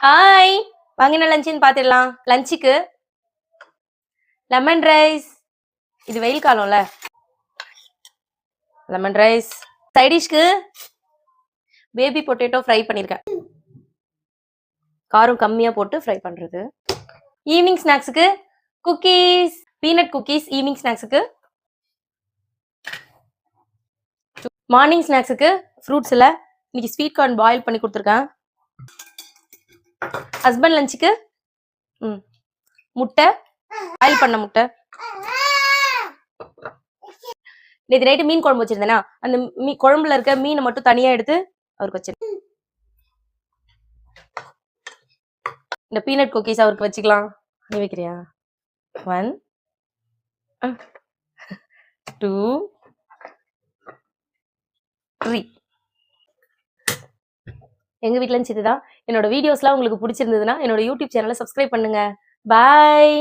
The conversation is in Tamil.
ஹாய் வாங்க என்ன லஞ்சுன்னு பார்த்துடலாம். லஞ்சுக்கு லெமன் ரைஸ். இது வெயில் காலம்ல, லெமன் ரைஸ். சைடிஷ்க்கு பேபி பொட்டேட்டோ ஃப்ரை பண்ணியிருக்கேன். காரம் கம்மியாக போட்டு ஃப்ரை பண்ணுறது. ஈவினிங் ஸ்நாக்ஸுக்கு குக்கீஸ், பீனட் குக்கீஸ். ஈவினிங் ஸ்நாக்ஸுக்கு. மார்னிங் ஸ்நாக்ஸுக்கு ஃப்ரூட்ஸில் இன்னைக்கு ஸ்வீட் கார்ன் பாயில் பண்ணி கொடுத்துருக்கேன். ஹஸ்பண்ட் லஞ்சுக்கு முட்டை, பாயில் பண்ண முட்டை. நேற்று நைட்டு மீன் குழம்பு வச்சிருந்தேன்னா அந்த குழம்புல இருக்க மீனை மட்டும் தனியா எடுத்து அவருக்கு வச்சிருக்கேன். இந்த பீனட் குக்கீஸ் அவருக்கு வச்சுக்கலாம். நீ வைக்கிறியா? 1 2 3. எங்க வீட்ல இருந்து இதுதான். என்னோட வீடியோஸ்லாம் உங்களுக்கு பிடிச்சிருந்ததுன்னா என்னோட யூடியூப் சேனலை சப்ஸ்கிரைப் பண்ணுங்க. பாய்.